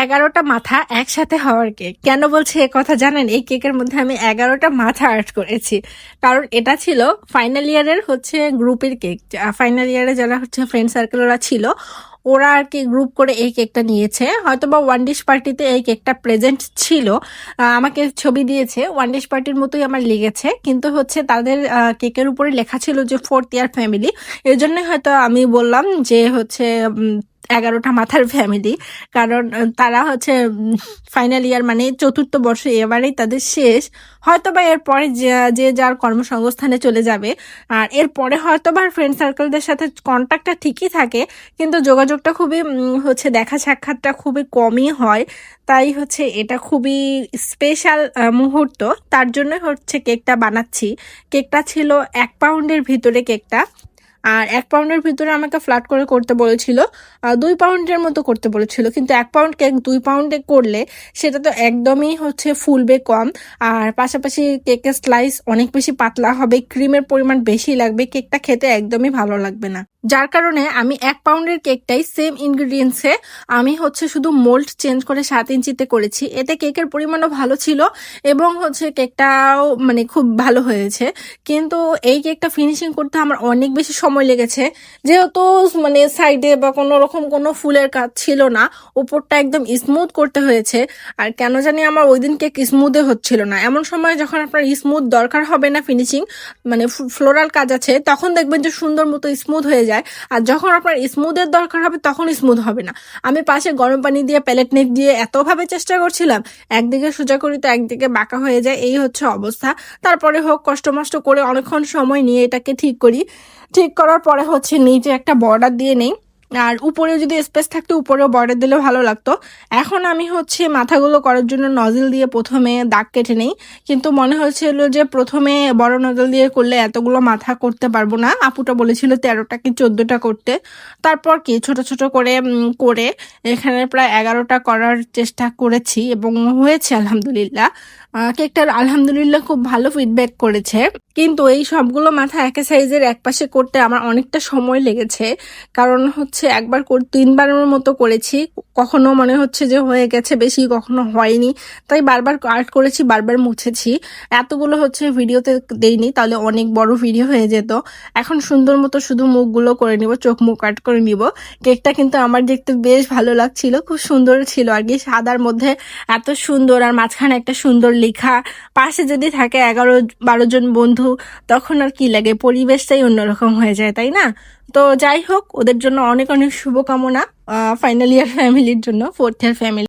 11টা মাথা একসাথে হওয়ার কেক। কেন বলছি এ কথা জানেন? এই কেকের মধ্যে আমি 11টা মাথা আর্ট করেছি। কারণ এটা ছিল ফাইনাল ইয়ারের গ্রুপের কেক। ফাইনাল ইয়ারে যারা ফ্রেন্ড সার্কেল ওরা ছিল, ওরা আর কি গ্রুপ করে এই কেকটা নিয়েছে। হয়তো বা ওয়ান ডিশ পার্টিতে এই কেকটা প্রেজেন্ট ছিল, আমাকে ছবি দিয়েছে, ওয়ান ডিশ পার্টির মতোই আমার লেগেছে। কিন্তু তাদের কেকের উপরে লেখা ছিল যে 4th ইয়ার ফ্যামিলি। এর জন্য হয়তো আমি বললাম যে 11টা মাথার ফ্যামিলি। কারণ তারা ফাইনাল ইয়ার মানে 4th বর্ষ এবারেই তাদের শেষ। হয়তোবা এরপরে যে যার কর্মসংস্থানে চলে যাবে। আর এরপরে হয়তোবা ফ্রেন্ড সার্কেলদের সাথে কন্ট্যাক্টটা ঠিকই থাকে, কিন্তু যোগাযোগটা খুবই দেখা সাক্ষাৎটা খুবই কমই হয়। তাই এটা খুবই স্পেশাল মুহূর্ত। তার জন্য কেকটা বানাচ্ছি। কেকটা ছিল 1 পাউন্ডের ভিতরে কেকটা। আর 1 পাউন্ডের ভিতরে আমাকে ফ্ল্যাট করে করতে বলেছিল, 2 পাউন্ডের মতো করতে বলেছিল। কিন্তু 1 পাউন্ড কেক 2 পাউন্ডে করলে সেটা তো একদমই ফুলবে কম। আর পাশাপাশি কেকের স্লাইস অনেক বেশি পাতলা হবে, ক্রিমের পরিমাণ বেশি লাগবে, কেকটা খেতে একদমই ভালো লাগবে না। যার কারণে আমি 1 পাউন্ডের কেকটাই সেম ইনগ্রিডিয়েন্টসে আমি শুধু মোল্ড চেঞ্জ করে 7 ইঞ্চিতে করেছি। এতে কেকের পরিমাণও ভালো ছিল এবং কেকটাও মানে খুব ভালো হয়েছে। কিন্তু এই কেকটা ফিনিশিং করতে আমার অনেক বেশি সময় লেগেছে, যেহেতু সাইডে বা কোনো রকম কোনো ফুলের কাজ ছিল না, উপরটা একদম স্মুথ করতে হয়েছে। আর কেন জানি আমার ওই দিন কেক স্মুথে হচ্ছিল না। এমন সময় যখন আপনার স্মুথ দরকার হবে না, ফিনিশিং মানে ফ্লোরাল কাজ আছে, তখন দেখবেন যে সুন্দর মতো স্মুথ হয়ে যায়। আর যখন আপনার স্মুথের দরকার হবে তখন স্মুথ হবে না। আমি পাশে গরম পানি দিয়ে প্যালেট নেক দিয়ে এতভাবে চেষ্টা করছিলাম, একদিকে সোজা করি তো একদিকে বাঁকা হয়ে যায়, এই অবস্থা। তারপরে কষ্ট মষ্ট করে অনেকক্ষণ সময় নিয়ে এটাকে ঠিক করি। ঠিক করার পরে নিচে একটা বর্ডার দিয়ে নেই, আর উপরে যদি স্পেস থাকতো উপরেও বর্ডার দিলে ভালো লাগতো। এখন আমি মাথাগুলো করার জন্য নজল দিয়ে প্রথমে দাগ কেটে নেই, কিন্তু মনে হয়েছিল যে প্রথমে বড় নজল দিয়ে করলে এতগুলো মাথা করতে পারবো না। আপুটা বলেছিল 13টা কি 14টা করতে। তারপর কি ছোট ছোট করে করে এখানে প্রায় 11টা করার চেষ্টা করেছি এবং হয়েছে আলহামদুলিল্লাহ। কেকটার আলহামদুলিল্লাহ খুব ভালো ফিডব্যাক করেছে। কিন্তু এই সবগুলো মাথা একই সাইজের এক পাশে করতে আমার অনেকটা সময় লেগেছে। কারণ একবার 3বারের মতো করেছি, কখনো মনে যে হয়ে গেছে বেশি, কখনো হয়নি। তাই বারবার আর্ট করেছি, বারবার মুছেছি। এতগুলো ভিডিওতে দেইনি, তাহলে অনেক বড় ভিডিও হয়ে যেত। এখন সুন্দর মতো শুধু মুখগুলো করে নিব, চোখ মুখ আর্ট করে নিব। কেকটা কিন্তু আমার দেখতে বেশ ভালো লাগছিল, খুব সুন্দর ছিল আর কি। সাদার মধ্যে এত সুন্দর, আর মাঝখানে একটা সুন্দর লেখা, পাশে যদি থাকে 11-12 জন বন্ধু, তখন আর কি লাগে, পরিবেশটাই অন্যরকম হয়ে যায়, তাই না? তো যাই হোক, ওদের জন্য অনেক অনেক শুভকামনা, ফাইনাল ইয়ার ফ্যামিলির জন্য, 4th ইয়ার ফ্যামিলি।